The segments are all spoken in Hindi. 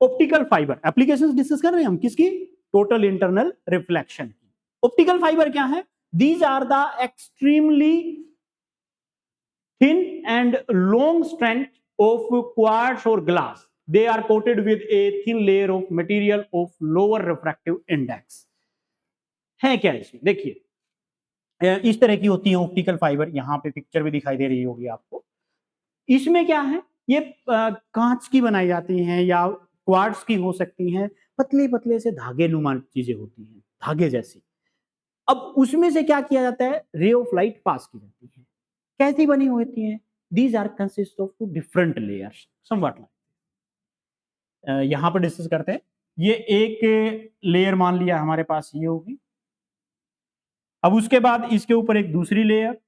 ऑप्टिकल फाइबर एप्लीकेशंस डिस्कस कर रहे हैं हम किसकी, टोटल इंटरनल रिफ्लेक्शन की। ऑप्टिकल फाइबर क्या है, these are the extremely thin and long strand of quartz or glass. They are coated with a thin layer of material of lower refractive index. है क्या इसमें, देखिए इस तरह की होती है ऑप्टिकल फाइबर, यहाँ पे पिक्चर भी दिखाई दे रही होगी आपको। इसमें क्या है, ये कांच की बनाई जाती हैं या क्वार्ट्स की हो सकती हैं, पतले पतले से धागे नुमा चीजें होती हैं, धागे जैसी। अब उसमें से क्या किया जाता है, रे ऑफ लाइट पास की जाती है। कैसी बनी होती हैं, these are consist of two different layers somewhat like यहां पर डिस्कस करते हैं। ये एक लेयर मान लिया हमारे पास ये होगी, अब उसके बाद इसके ऊपर एक दूसरी लेयर,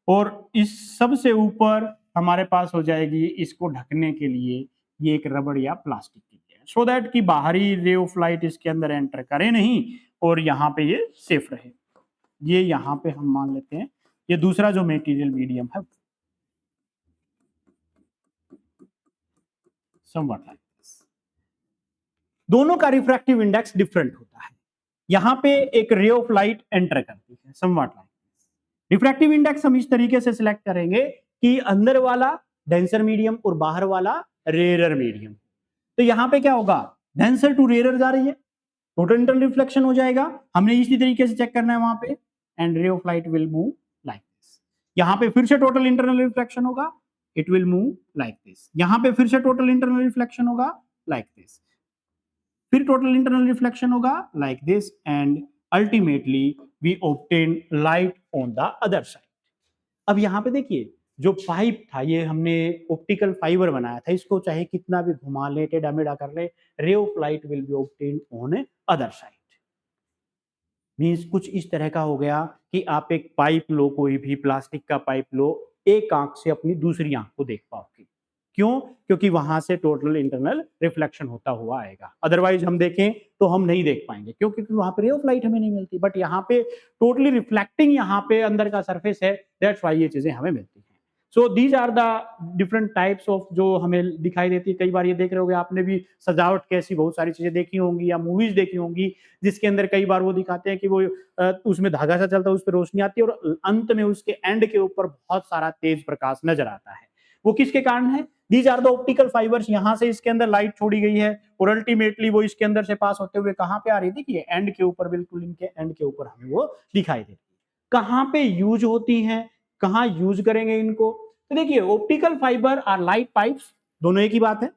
और इस सब से ऊपर हमारे पास हो जाएगी इसको ढकने के लिए ये एक रबड़ या प्लास्टिक की लेयर, सो दैट कि बाहरी रे ऑफ लाइट इसके अंदर एंटर करे नहीं और यहाँ पे ये सेफ रहे। ये यहाँ पे हम मान लेते हैं ये दूसरा जो मेटीरियल मीडियम है, somewhat like this। दोनों का रिफ्रैक्टिव इंडेक्स डिफरेंट होता है, यहाँ पे एक रे ऑफ लाइट एंटर करती है somewhat like this। Refractive index हम इस तरीके से सिलेक्ट करेंगे कि अंदर वाला डेंसर मीडियम और बाहर वाला रेयर मीडियम। तो यहाँ पे क्या होगा, डेंसर टू रेयर जा रही है, टोटल इंटरनल रिफ्लेक्शन हो जाएगा, हमने इसी तरीके से चेक करना है वहां पे, and ray of light will move like this. यहाँ पे फिर से टोटल इंटरनल रिफ्लेक्शन होगा, it will move like this. यहाँ पे फिर से टोटल इंटरनल रिफ्लेक्शन होगा लाइक दिस, फिर टोटल इंटरनल रिफ्लेक्शन होगा like this, and ultimately we obtain light on the other side. अब यहाँ पे देखिए जो पाइप था ये हमने ऑप्टिकल फाइबर बनाया था, इसको चाहे कितना भी घुमा ले टेढ़ा मेढ़ा कर ले, रे of light will be obtained on other side. Means कुछ इस तरह का हो गया कि आप एक पाइप लो, कोई भी प्लास्टिक का पाइप लो, एक आंख से अपनी दूसरी आंख को देख पाओगे। क्यों, क्योंकि वहां से टोटल इंटरनल रिफ्लेक्शन होता हुआ आएगा, अदरवाइज हम देखें तो हम नहीं देख पाएंगे, क्योंकि वहां पे रे ऑफ लाइट हमें नहीं मिलती, बट यहाँ पे टोटली रिफ्लेक्टिंग यहाँ पे अंदर का सरफेस है, दैट्स व्हाई ये चीजें हमें मिलती हैं। So these are the different types of जो हमें दिखाई देती है। कई बार ये देख रहे होंगे आपने भी सजावट कैसी बहुत सारी चीजें देखी होंगी या मूवीज देखी होंगी, जिसके अंदर कई बार वो दिखाते हैं कि वो उसमें धागा सा चलता है, उस पर रोशनी आती है और अंत में उसके एंड के ऊपर बहुत सारा तेज प्रकाश नजर आता है। वो किसके कारण है, these are the optical fibres, यहां से इसके अंदर लाइट छोड़ी गई है और अल्टीमेटली वो इसके अंदर से पास होते हुए कहां पे आ रही है, देखिए एंड के ऊपर, बिल्कुल इनके एंड के ऊपर हमें वो दिखाई देती है। कहां पे यूज होती है, कहां यूज करेंगे इनको, तो देखिए optical fibre are light pipes, दोनों एक ही बात है,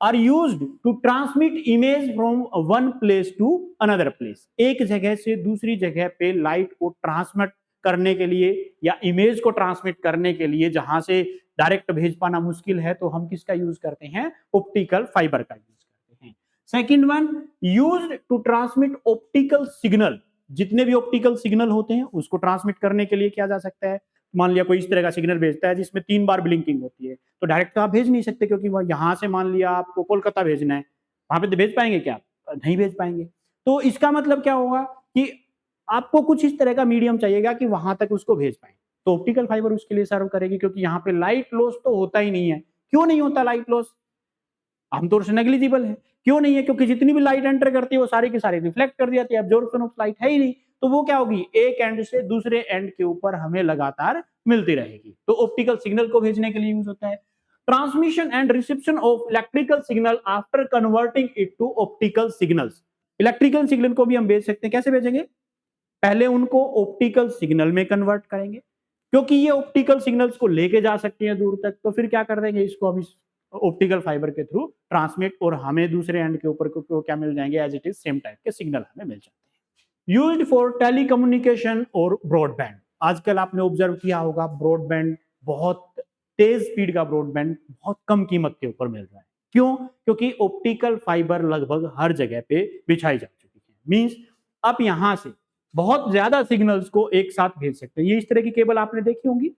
are used to transmit image from one place to another place. एक जगह से दूसरी जगह पे लाइट को ट्रांसमिट करने के लिए या इमेज को ट्रांसमिट करने के लिए जहां से डायरेक्ट भेज पाना मुश्किल है, तो हम किसका यूज करते हैं, ऑप्टिकल फाइबर का यूज करते हैं। Second one, used to transmit optical signal, जितने भी ऑप्टिकल सिग्नल होते हैं उसको ट्रांसमिट करने के लिए किया जा सकता है। मान लिया कोई इस तरह का सिग्नल भेजता है जिसमें 3 बार ब्लिंकिंग होती है, तो डायरेक्ट तो आप भेज नहीं सकते, क्योंकि वह यहां से मान लिया आपको कोलकाता भेजना है, वहां पे तो भेज पाएंगे क्या, नहीं भेज पाएंगे। तो इसका मतलब क्या होगा कि आपको कुछ इस तरह का मीडियम चाहिएगा कि वहां तक उसको भेज पाए, तो ऑप्टिकल फाइबर उसके लिए सर्व करेगी, क्योंकि यहाँ पे लाइट लॉस तो होता ही नहीं है। क्यों नहीं होता लाइट लॉस, आमतौर से नेग्लिजिबल है। क्यों नहीं है, क्योंकि जितनी भी लाइट एंटर करती है वो सारी की सारी रिफ्लेक्ट कर दी जाती है, एब्जॉर्प्शन ऑफ लाइट है ही नहीं, तो वो क्या होगी, एक एंड से दूसरे एंड के ऊपर हमें लगातार मिलती रहेगी। तो ऑप्टिकल सिग्नल को भेजने के लिए यूज होता है। Transmission and reception of electrical signal after converting it to optical signals. Electrical signal को भी हम भेज सकते हैं, कैसे भेजेंगे, पहले उनको ऑप्टिकल सिग्नल में कन्वर्ट करेंगे, क्योंकि ये ऑप्टिकल सिग्नल्स को लेके जा सकती हैं दूर तक, तो फिर क्या कर देंगे, इसको हम इस ऑप्टिकल फाइबर के थ्रू ट्रांसमिट, और हमें दूसरे एंड के ऊपर को क्या मिल जाएंगे, as it is same type के सिग्नल हमें मिल जाते हैं। यूज्ड फॉर टेलीकम्युनिकेशन और ब्रॉडबैंड। आजकल आपने ऑब्जर्व किया होगा ब्रॉडबैंड, बहुत तेज स्पीड का ब्रॉडबैंड बहुत कम कीमत के ऊपर मिल रहा है। क्यों, क्योंकि ऑप्टिकल फाइबर लगभग हर जगह पे बिछाई जा चुकी है। मींस आप यहां से बहुत ज्यादा सिग्नल्स को एक साथ भेज सकते हैं। ये इस तरह की केबल आपने देखी होंगी,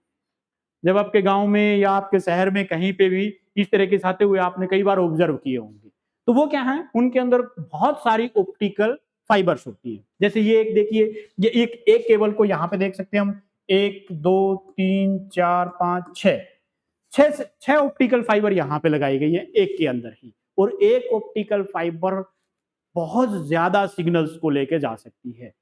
जब आपके गांव में या आपके शहर में कहीं पे भी इस तरह के आते हुए आपने कई बार ऑब्जर्व किए होंगे। तो वो क्या है, उनके अंदर बहुत सारी ऑप्टिकल फाइबर्स होती है। जैसे ये एक देखिए, ये एक केबल को यहाँ पे देख सकते हैं हम, 1 2 3 4 5 6 छह ऑप्टिकल फाइबर यहाँ पे लगाई गई है एक के अंदर ही, और एक ऑप्टिकल फाइबर बहुत ज्यादा सिग्नल्स को लेके जा सकती है।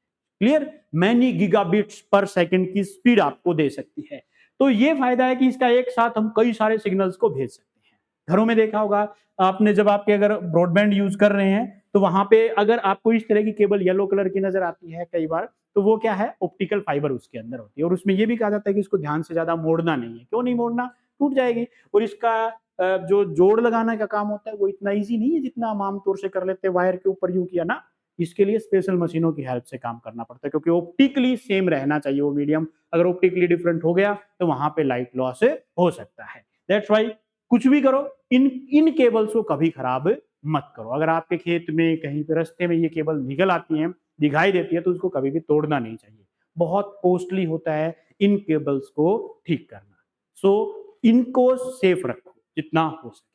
Clear, many gigabits per second की स्पीड आपको दे सकती है। तो ये फायदा है कि इसका एक साथ हम कई सारे सिग्नल्स को भेज सकते हैं। घरों में देखा होगा आपने, जब आपके अगर ब्रॉडबैंड यूज कर रहे हैं तो वहां पे अगर आपको इस तरह की केबल येलो कलर की नजर आती है कई बार, तो वो क्या है, ऑप्टिकल फाइबर उसके अंदर होती है। और उसमें ये भी कहा जाता है कि इसको ध्यान से ज्यादा मोड़ना नहीं है। क्यों नहीं मोड़ना, टूट जाएगी। और इसका जो जोड़ लगाने का काम होता है वो इतना ईजी नहीं है जितना हम आमतौर से कर लेते हैं, वायर के ऊपर यूं किया ना। इसके लिए स्पेशल मशीनों की हेल्प से काम करना पड़ता है, क्योंकि ऑप्टिकली सेम रहना चाहिए वो मीडियम। अगर ऑप्टिकली डिफरेंट हो गया तो वहां पे लाइट लॉस हो सकता है। दैट्स वाई कुछ भी करो, इन इन केबल्स को कभी खराब मत करो। अगर आपके खेत में कहीं पे रास्ते में ये केबल निकल आती है, दिखाई देती है, तो उसको कभी भी तोड़ना नहीं चाहिए। बहुत कॉस्टली होता है इन केबल्स को ठीक करना। सो इनको सेफ रखो जितना हो सके।